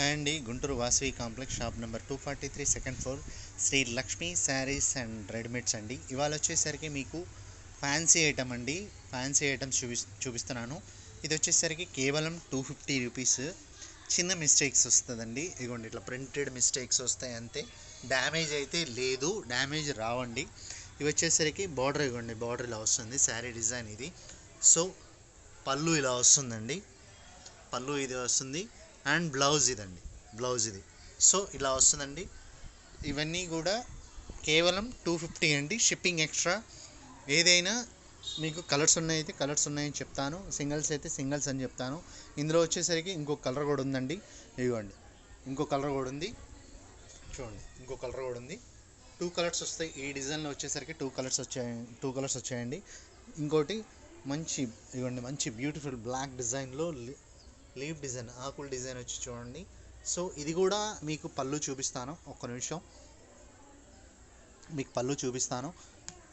And Guntur Vasavi complex shop number 243 second floor Shri Lakshmi sarees and readymades అండి. ఇవాళ వచ్చేసరికి మీకు ఫ్యాన్సీ ఐటమ్ అండి. ఫ్యాన్సీ ఐటమ్స్ చూపిస్తున్నాను. ఇది వచ్చేసరికి కేవలం 250 రూపీస్. చిన్న మిస్టేక్స్ వస్తుందండి. ఇదిగోండి ఇట్లా ప్రింటెడ్ మిస్టేక్స్ వస్తాయి అంతే. డ్యామేజ్ అయితే లేదు, డ్యామేజ్ రావండి. ఇవి వచ్చేసరికి బార్డర్, ఇవ్వండి బార్డర్ ఇలా వస్తుంది. శారీ డిజైన్ ఇది. సో పళ్ళు ఇలా వస్తుందండి. పళ్ళు ఇది వస్తుంది అండ్ బ్లౌజ్ ఇదండి. బ్లౌజ్ ఇది. సో ఇలా వస్తుందండి. ఇవన్నీ కూడా కేవలం 250 అండి. Shipping extra. ఏదైనా మీకు కలర్స్ ఉన్నాయి అయితే కలర్స్ ఉన్నాయని చెప్తాను, సింగిల్స్ అయితే సింగిల్స్ అని చెప్తాను. ఇందులో వచ్చేసరికి ఇంకో కలర్ కూడా ఉందండి. ఇవ్వండి ఇంకో కలర్ కూడా ఉంది, చూడండి ఇంకో కలర్ కూడా ఉంది. 2 కలర్స్ వస్తాయి. ఈ డిజైన్లో వచ్చేసరికి 2 కలర్స్ వచ్చాయండి. ఇంకోటి మంచి, ఇవ్వండి మంచి బ్యూటిఫుల్ బ్లాక్ డిజైన్లో లీవ్ డిజైన్, ఆకుల డిజైన్ వచ్చి చూడండి. సో ఇది కూడా మీకు పళ్ళు చూపిస్తాను. ఒక్క నిమిషం, మీకు పళ్ళు చూపిస్తాను.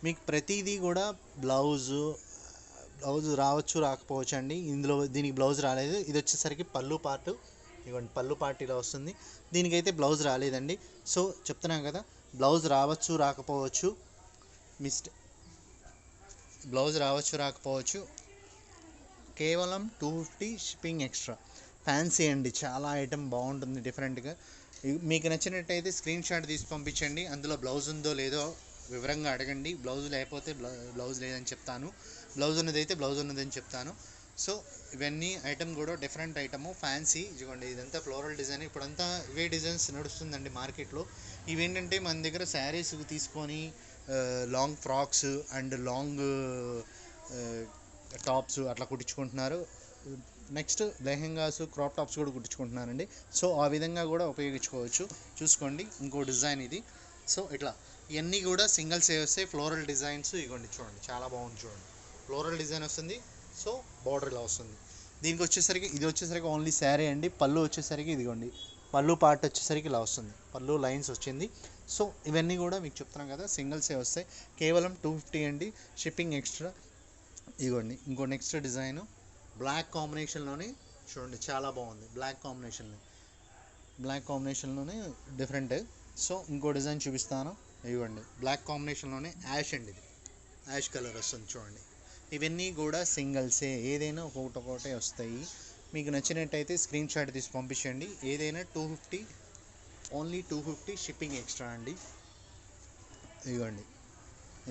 మీకు ప్రతిదీ కూడా బ్లౌజ్ రావచ్చు రాకపోవచ్చు అండి. ఇందులో దీనికి బ్లౌజ్ రాలేదు. ఇది వచ్చేసరికి పళ్ళు పార్ట్, ఇవ్వండి పళ్ళు పార్ట్ ఇలా వస్తుంది. దీనికైతే బ్లౌజ్ రాలేదండి. సో చెప్తున్నాను కదా, బ్లౌజ్ రావచ్చు రాకపోవచ్చు. బ్లౌజ్ రావచ్చు రాకపోవచ్చు. కేవలం 250 షిప్పింగ్ ఎక్స్ట్రా. ఫ్యాన్సీ అండి, చాలా ఐటమ్ బాగుంటుంది డిఫరెంట్గా. మీకు నచ్చినట్టయితే స్క్రీన్ షాట్ తీసి పంపించండి. అందులో బ్లౌజ్ ఉందో లేదో వివరంగా అడగండి. బ్లౌజ్ లేకపోతే బ్లౌజ్ లేదని చెప్తాను, బ్లౌజ్ ఉన్నదైతే బ్లౌజ్ ఉన్నదని చెప్తాను. సో ఇవన్నీ ఐటమ్ కూడా డిఫరెంట్ ఐటము, ఫ్యాన్సీ. ఇదిగోండి ఇదంతా ఫ్లోరల్ డిజైన్. ఇప్పుడంతా ఇవే డిజైన్స్ నడుస్తుందండి మార్కెట్లో. ఇవేంటంటే మన దగ్గర శారీస్ తీసుకొని long frocks and long tops అట్లా కుట్టించుకుంటున్నారు. నెక్స్ట్ లెహెంగాస్, క్రాప్ టాప్స్ కూడా కుట్టించుకుంటున్నారండి. సో ఆ విధంగా కూడా ఉపయోగించుకోవచ్చు. చూసుకోండి ఇంకో డిజైన్ ఇది. సో ఇట్లా ఇవన్నీ కూడా సింగిల్స్ వస్తాయి. ఫ్లోరల్ డిజైన్స్ ఇవ్వండి, చూడండి చాలా బాగుంది. చూడండి ఫ్లోరల్ డిజైన్ వస్తుంది. సో బార్డర్ ఇలా వస్తుంది. దీనికి వచ్చేసరికి ఇది వచ్చేసరికి ఓన్లీ శారీ అండి. పళ్ళు వచ్చేసరికి ఇదిగోండి, పళ్ళు పార్ట్ వచ్చేసరికి ఇలా వస్తుంది. పళ్ళు లైన్స్ వచ్చింది. సో ఇవన్నీ కూడా మీకు చెప్తున్నాం కదా, సింగిల్సే వస్తాయి. కేవలం 250 అండి. Shipping extra. ఇదిగోండి ఇంకో నెక్స్ట్ డిజైన్ బ్లాక్ కాంబినేషన్లోనే, చూడండి చాలా బాగుంది. బ్లాక్ కాంబినేషన్లోనే డిఫరెంట్. సో ఇంకో డిజైన్ చూపిస్తాను. ఇవ్వండి బ్లాక్ కాంబినేషన్లోనే యాష్ అండి, ఇది యాష్ కలర్ వస్తుంది. చూడండి ఇవన్నీ కూడా సింగిల్సే. ఏదైనా ఒక్కొక్కటే వస్తాయి. మీకు నచ్చినట్టయితే స్క్రీన్ షాట్ తీసి పంపించండి. ఏదైనా 250, ఓన్లీ 250 షిప్పింగ్ ఎక్స్ట్రా అండి. ఇదిగోండి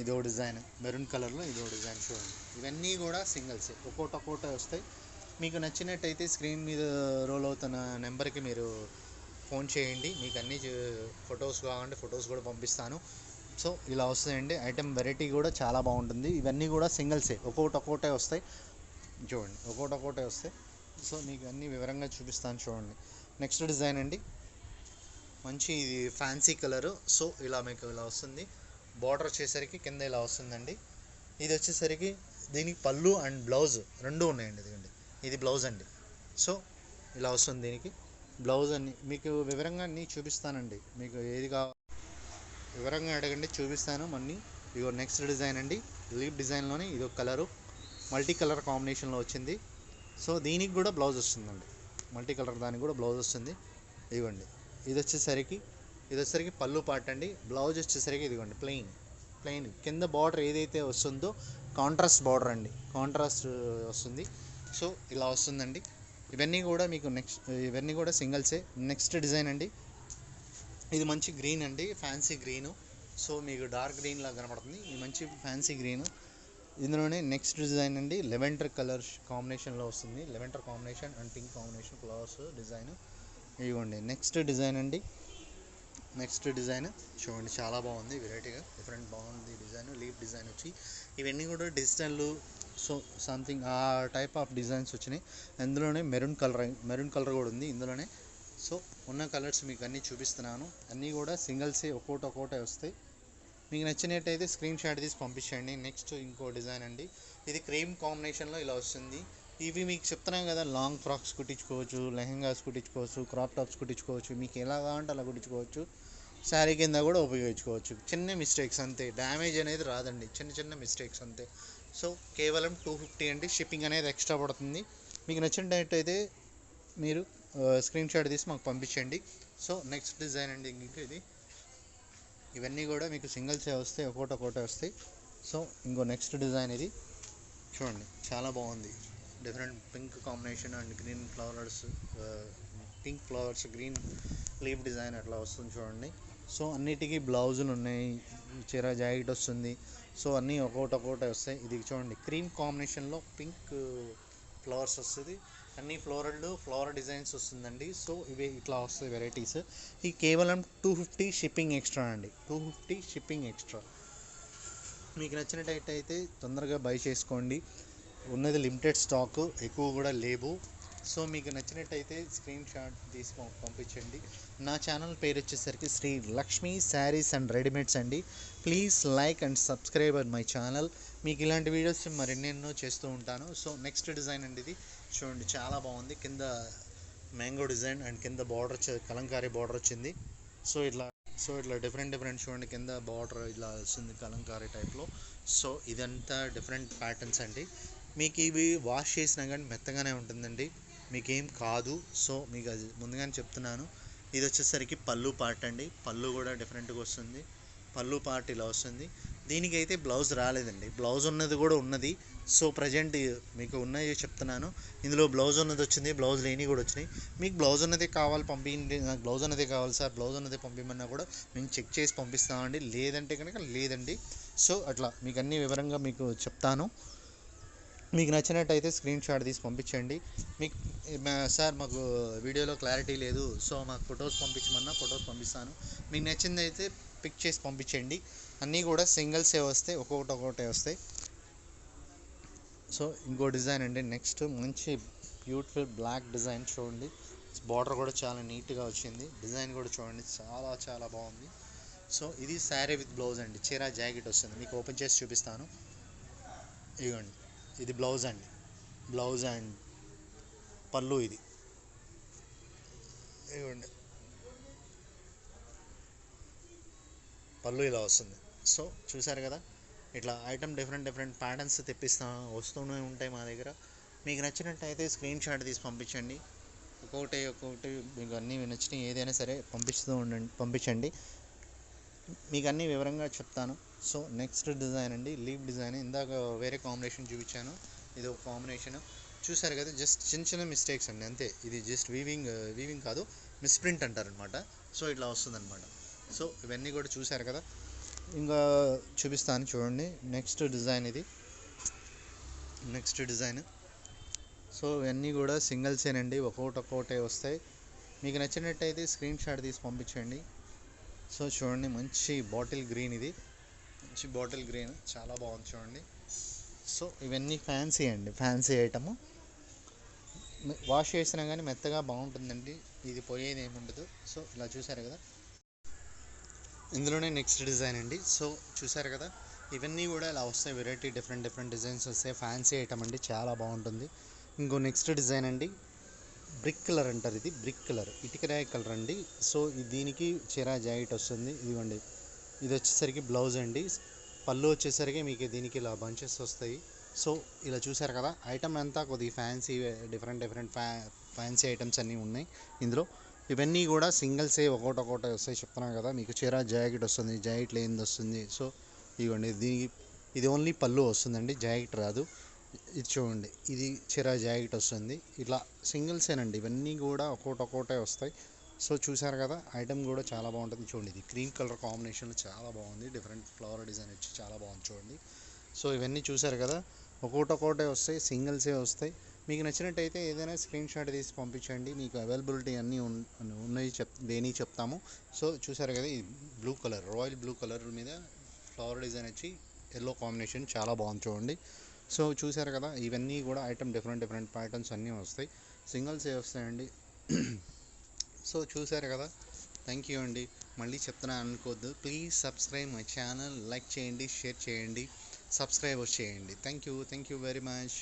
ఇదో డిజైన్ మెరూన్ కలర్లో, ఇదో డిజైన్ చూడండి. ఇవన్నీ కూడా సింగిల్సే, ఒక్కొక్కటే వస్తాయి. మీకు నచ్చినట్టయితే స్క్రీన్ మీద రోల్ అవుతున్న నెంబర్కి మీరు ఫోన్ చేయండి. మీకు అన్ని ఫొటోస్ కావాలంటే ఫొటోస్ కూడా పంపిస్తాను. సో ఇలా వస్తాయండి. ఐటమ్ వెరైటీ కూడా చాలా బాగుంటుంది. ఇవన్నీ కూడా సింగిల్సే, ఒక్కొక్కటే వస్తాయి. చూడండి ఒక్కొక్కటే వస్తాయి. సో మీకు అన్ని వివరంగా చూపిస్తాను. చూడండి నెక్స్ట్ డిజైన్ అండి. మంచి ఇది ఫ్యాన్సీ కలరు. సో ఇలా మీకు ఇలా వస్తుంది. బార్డర్ వచ్చేసరికి కింద ఇలా వస్తుందండి. ఇది వచ్చేసరికి దీనికి పళ్ళు అండ్ బ్లౌజ్ రెండు ఉన్నాయండి. ఇదిగండి ఇది బ్లౌజ్ అండి. సో ఇలా వస్తుంది. దీనికి బ్లౌజ్ అన్ని మీకు వివరంగా అన్నీ చూపిస్తానండి. మీకు ఏది కావాలి వివరంగా అడగండి, చూపిస్తాను అన్నీ. ఇగో నెక్స్ట్ డిజైన్ అండి. లీప్ డిజైన్లోనే ఇది ఒక కలరు, మల్టీ కలర్ కాంబినేషన్లో వచ్చింది. సో దీనికి కూడా బ్లౌజ్ వస్తుందండి. మల్టీ కలర్ దానికి కూడా బ్లౌజ్ వస్తుంది. ఇదిగోండి ఇది వచ్చేసరికి పళ్ళు పార్ట్ అండి. బ్లౌజ్ వచ్చేసరికి ఇదిగోండి ప్లెయిన్ కింద బార్డర్ ఏదైతే వస్తుందో కాంట్రాస్ట్ బార్డర్ అండి, కాంట్రాస్ట్ వస్తుంది. సో ఇలా వస్తుందండి. ఇవన్నీ కూడా మీకు ఇవన్నీ కూడా సింగిల్సే. నెక్స్ట్ డిజైన్ అండి. ఇది మంచి గ్రీన్ అండి, ఫ్యాన్సీ గ్రీను. సో మీకు డార్క్ గ్రీన్ లాగా కనపడుతుంది. ఇది మంచి ఫ్యాన్సీ గ్రీను. ఇందులోనే నెక్స్ట్ డిజైన్ అండి. లెవెండర్ కలర్ కాంబినేషన్లో వస్తుంది. Lavender combination and pink combination flowers design. ఇదిగోండి నెక్స్ట్ డిజైన్ అండి. నెక్స్ట్ డిజైన్ చూడండి చాలా బాగుంది, వెరైటీగా డిఫరెంట్ బాగుంది డిజైన్. లీఫ్ డిజైన్ వచ్చి ఇవన్నీ కూడా డిజిటల్, సో సంథింగ్ ఆ టైప్ ఆఫ్ డిజైన్స్ వచ్చినాయి. అందులోనే మెరూన్ కలర్ కూడా ఉంది ఇందులోనే. సో ఉన్న కలర్స్ మీకు అన్నీ చూపిస్తున్నాను. అన్నీ కూడా సింగిల్సే, ఒక్కొక్కటే వస్తాయి. మీకు నచ్చినట్టయితే స్క్రీన్ షాట్ తీసి పంపించండి. నెక్స్ట్ ఇంకో డిజైన్ అండి. ఇది క్రీమ్ కాంబినేషన్లో ఇలా వస్తుంది. ఇవి మీకు చెప్తున్నాం కదా, లాంగ్ ఫ్రాక్స్ కుట్టించుకోవచ్చు, లెహెంగాస్ కుట్టించుకోవచ్చు, క్రాప్ టాప్స్ కుట్టించుకోవచ్చు. మీకు ఎలా కావాలంటే అలా కుట్టించుకోవచ్చు. శారీ కింద కూడా ఉపయోగించుకోవచ్చు. చిన్న మిస్టేక్స్ అంతే, డ్యామేజ్ అనేది రాదండి. చిన్న మిస్టేక్స్ అంతే. సో కేవలం 250 అండి. షిప్పింగ్ అనేది ఎక్స్ట్రా పడుతుంది. మీకు నచ్చినట్టయితే మీరు స్క్రీన్ షాట్ తీసి మాకు పంపించండి. సో నెక్స్ట్ డిజైన్ అండి ఇంకా ఇది. ఇవన్నీ కూడా మీకు సింగిల్సే వస్తాయి, ఒక్కొక్కటే వస్తాయి. సో ఇంకో నెక్స్ట్ డిజైన్ ఇది చూడండి, చాలా బాగుంది. Different pink combination and green flowers, pink flowers green leaf design అట్లా వస్తుంది చూడండి. సో అన్నిటికీ బ్లౌజులు ఉన్నాయి, చీర జాకెట్ వస్తుంది. సో అన్నీ ఒక్కొక్కటే వస్తాయి. ఇది చూడండి క్రీమ్ కాంబినేషన్లో పింక్ ఫ్లవర్స్ వస్తుంది, అన్ని ఫ్లోరల్ డిజైన్స్ వస్తుందండి. సో ఇవి ఇట్లా వస్తాయి వెరైటీస్. ఈ కేవలం 250 షిప్పింగ్ ఎక్స్ట్రా అండి, 250 షిప్పింగ్ ఎక్స్ట్రా. మీకు నచ్చినట్టయితే తొందరగా బై చేసుకోండి. ఉన్నది లిమిటెడ్ స్టాకు, ఎక్కువ కూడా లేవు. సో మీకు నచ్చినట్టయితే స్క్రీన్ షాట్ తీసి పంపించండి. నా ఛానల్ పేరు వచ్చేసరికి శ్రీ లక్ష్మీ శారీస్ అండ్ రెడీమేడ్స్ అండి. Please like and subscribe my channel. మీకు ఇలాంటి వీడియోస్ మరెన్నెన్నో చేస్తూ ఉంటాను. సో నెక్స్ట్ డిజైన్ అండి ఇది చూడండి, చాలా బాగుంది. కింద మ్యాంగో డిజైన్ అండ్ కింద బార్డర్ కలంకారీ బార్డర్ వచ్చింది. సో ఇట్లా డిఫరెంట్ చూడండి, కింద బార్డర్ ఇలా వస్తుంది కలంకారీ టైప్లో. సో ఇదంతా డిఫరెంట్ ప్యాటర్న్స్ అండి. మీకు ఇవి వాష్ చేసినా కానీ మెత్తగానే ఉంటుందండి, మీకేం కాదు. సో మీకు అది ముందుగానే చెప్తున్నాను. ఇది వచ్చేసరికి పళ్ళు పార్ట్ అండి, పళ్ళు కూడా డిఫరెంట్గా వస్తుంది. పళ్ళు పార్ట్ ఇలా వస్తుంది. దీనికైతే బ్లౌజ్ రాలేదండి, బ్లౌజ్ ఉన్నది కూడా ఉన్నది. సో ప్రజెంట్ మీకు ఉన్నది చెప్తున్నాను. ఇందులో బ్లౌజ్ ఉన్నది వచ్చింది, బ్లౌజ్ లేని కూడా వచ్చినాయి. మీకు బ్లౌజ్ ఉన్నదే కావాలి పంపించండి, నాకు బ్లౌజ్ ఉన్నదే కావాలి సార్, బ్లౌజ్ ఉన్నదే పంపించమన్నా కూడా మేము చెక్ చేసి పంపిస్తామండి. లేదంటే కనుక లేదండి. సో అట్లా మీకు అన్ని వివరంగా మీకు చెప్తాను. మీకు నచ్చినట్టయితే స్క్రీన్ షాట్ తీసి పంపించండి. మీకు సార్ మాకు వీడియోలో క్లారిటీ లేదు, సో మాకు ఫొటోస్ పంపించమన్నా ఫొటోస్ పంపిస్తాను. మీకు నచ్చింది అయితే పిక్ చేసి పంపించండి. అన్నీ కూడా సింగిల్సే వస్తాయి, ఒక్కొక్కటే వస్తాయి. సో ఇంకో డిజైన్ అండి నెక్స్ట్, మంచి బ్యూటిఫుల్ బ్లాక్ డిజైన్ చూడండి. బార్డర్ కూడా చాలా నీట్గా వచ్చింది, డిజైన్ కూడా చూడండి చాలా బాగుంది. సో ఇది శారీ విత్ బ్లౌజ్ అండి, చీర జాకెట్ వస్తుంది. మీకు ఓపెన్ చేసి చూపిస్తాను. ఇదిగోండి, ఇది బ్లౌజ్ అండి, బ్లౌజ్ అండ్ పళ్ళు. ఇది ఇవ్వండి, పళ్ళు ఇలా వస్తుంది. సో చూసారు కదా, ఇట్లా ఐటమ్ డిఫరెంట్ ప్యాటర్న్స్ వస్తూనే ఉంటాయి మా దగ్గర. మీకు నచ్చినట్టయితే స్క్రీన్ షాట్ తీసి పంపించండి. ఒక్కొక్కటి మీకు అన్నీ నచ్చినాయి ఏదైనా సరే పంపించండి. మీకు అన్నీ వివరంగా చెప్తాను. సో నెక్స్ట్ డిజైన్ అండి, లీఫ్ డిజైన్. ఇందాక వేరే కాంబినేషన్ చూపించాను, ఇది ఒక కాంబినేషన్. చూసారు కదా, జస్ట్ చిన్న మిస్టేక్స్ అండి అంతే. ఇది జస్ట్ వీవింగ్ కాదు, మిస్ప్రింట్ అంటారనమాట. సో ఇట్లా వస్తుందన్నమాట. సో ఇవన్నీ కూడా చూసారు కదా, ఇంకా చూపిస్తాను చూడండి. నెక్స్ట్ డిజైన్ ఇది, నెక్స్ట్ డిజైన్. సో ఇవన్నీ కూడా సింగిల్సేనండి, ఒక్కొక్కటే వస్తాయి. మీకు నచ్చినట్టయితే స్క్రీన్ షాట్ తీసి పంపించండి. సో చూడండి, మంచి బాటిల్ గ్రీన్, ఇది మంచి బాటిల్ గ్రీన్, చాలా బాగుంది చూడండి. సో ఇవన్నీ ఫ్యాన్సీ అండి, ఫ్యాన్సీ ఐటము. వాష్ చేసినా కానీ మెత్తగా బాగుంటుందండి, ఇది పోయేది ఏముండదు. సో ఇలా చూసారు కదా, ఇందులోనే నెక్స్ట్ డిజైన్ అండి. సో చూసారు కదా, ఇవన్నీ కూడా ఇలా వస్తాయి, వెరైటీ డిఫరెంట్ డిజైన్స్ వస్తాయి. ఫ్యాన్సీ ఐటమ్ అండి, చాలా బాగుంటుంది. ఇంకో నెక్స్ట్ డిజైన్ అండి, బ్రిక్ కలర్ అంటారు, ఇది బ్రిక్ కలర్, ఇటుకరాయి కలర్ అండి. సో దీనికి చీర జాకెట్ వస్తుంది. ఇదిగోండి, ఇది వచ్చేసరికి బ్లౌజ్ అండి. పళ్ళు వచ్చేసరికి మీకు దీనికి ఇలా బంచెస్ వస్తాయి. సో ఇలా చూసారు కదా, ఐటమ్ అంతా కొద్దిగా ఫ్యాన్సీ డిఫరెంట్ ఫ్యాన్సీ ఐటమ్స్ అన్నీ ఉన్నాయి ఇందులో. ఇవన్నీ కూడా సింగిల్సే ఒక్కొక్కటే వస్తాయి చెప్తున్నాను కదా. మీకు చీర జాకెట్ వస్తుంది, జాకెట్ లేనిది వస్తుంది. సో ఇదిగోండి, ఇది ఓన్లీ పళ్ళు వస్తుందండి, జాకెట్ రాదు. ఇది చూడండి, ఇది చీర జాకెట్ వస్తుంది. ఇట్లా సింగిల్సేనండి, ఇవన్నీ కూడా ఒక్కొక్కటే వస్తాయి. సో చూసారు కదా, ఐటమ్ కూడా చాలా బాగుంటుంది చూడండి. ఇది క్రీమ్ కలర్ కాంబినేషన్లో చాలా బాగుంది, డిఫరెంట్ ఫ్లవర్ డిజైన్ వచ్చి చాలా బాగుంది చూడండి. సో ఇవన్నీ చూసారు కదా, ఒక్కొక్కటే వస్తాయి, సింగిల్సే వస్తాయి. మీకు నచ్చినట్టయితే ఏదైనా స్క్రీన్ షాట్ తీసి పంపించండి. మీకు అవైలబిలిటీ అన్నీ ఉన్నాయి, దేని చెప్తాము. సో చూసారు కదా, ఇది blue colour, royal blue colour మీద ఫ్లవర్ డిజైన్ వచ్చి ఎల్లో కాంబినేషన్, చాలా బాగుంది చూడండి. సో చూసారు కదా, ఇవన్నీ కూడా ఐటమ్ డిఫరెంట్ ప్యాటర్న్స్ అన్నీ వస్తాయి, సింగిల్సే వస్తాయండి. సో చూసారు కదా, థ్యాంక్ యూ అండి. మళ్ళీ చెప్తున్నాను అనుకోవద్దు, please subscribe my channel, like చేయండి, షేర్ చేయండి, సబ్స్క్రైబ్ చేయండి. Thank you very much.